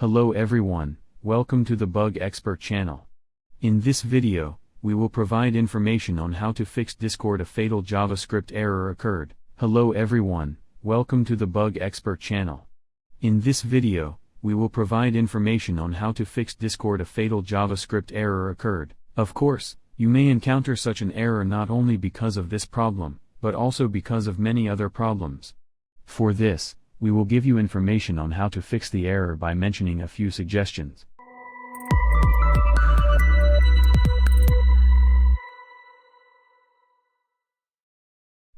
Hello everyone, welcome to the Bug Expert channel. In this video, we will provide information on how to fix Discord a fatal JavaScript error occurred. Hello everyone, welcome to the Bug Expert channel. In this video, we will provide information on how to fix Discord a fatal JavaScript error occurred. Of course, you may encounter such an error not only because of this problem, but also because of many other problems. For this, we will give you information on how to fix the error by mentioning a few suggestions.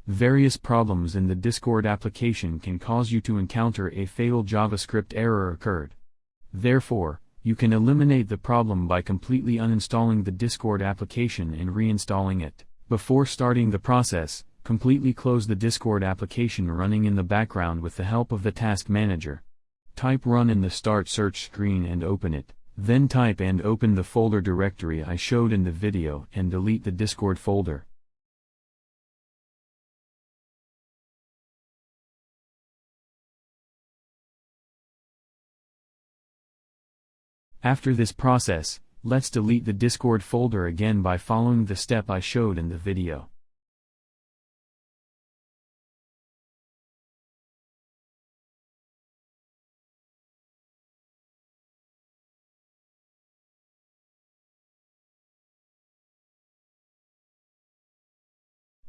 Various problems in the Discord application can cause you to encounter a fatal JavaScript error occurred. Therefore, you can eliminate the problem by completely uninstalling the Discord application and reinstalling it. Before starting the process, completely close the Discord application running in the background with the help of the Task Manager. Type Run in the Start search screen and open it. Then type and open the folder directory I showed in the video and delete the Discord folder. After this process, let's delete the Discord folder again by following the step I showed in the video.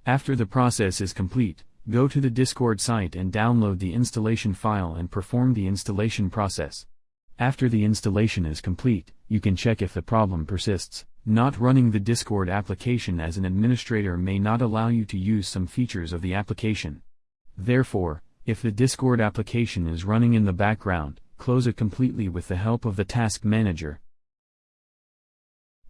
After the process is complete, go to the Discord site and download the installation file and perform the installation process. After the installation is complete, you can check if the problem persists. Not running the Discord application as an administrator may not allow you to use some features of the application. Therefore, if the Discord application is running in the background, close it completely with the help of the Task Manager.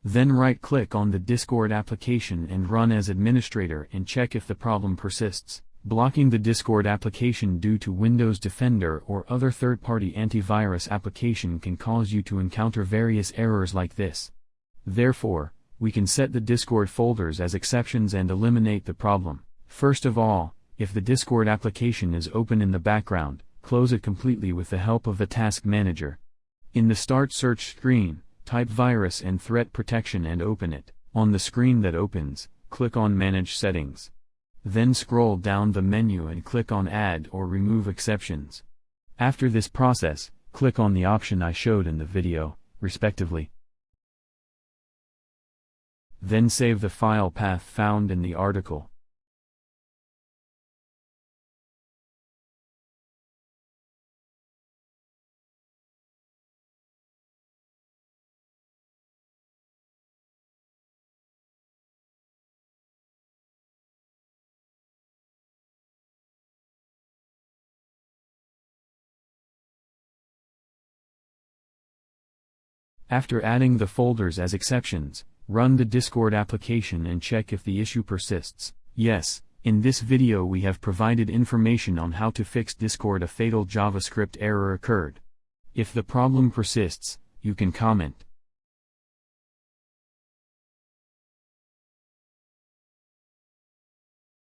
Then right-click on the Discord application and run as administrator and check if the problem persists. Blocking the Discord application due to Windows Defender or other third-party antivirus application can cause you to encounter various errors like this. Therefore, we can set the Discord folders as exceptions and eliminate the problem. First of all, if the Discord application is open in the background, close it completely with the help of the Task Manager. In the Start search screen, type Virus and Threat Protection and open it. On the screen that opens, click on Manage Settings. Then scroll down the menu and click on Add or Remove Exceptions. After this process, click on the option I showed in the video, respectively. Then save the file path found in the article. After adding the folders as exceptions, run the Discord application and check if the issue persists. Yes, in this video we have provided information on how to fix Discord a fatal JavaScript error occurred. If the problem persists, you can comment.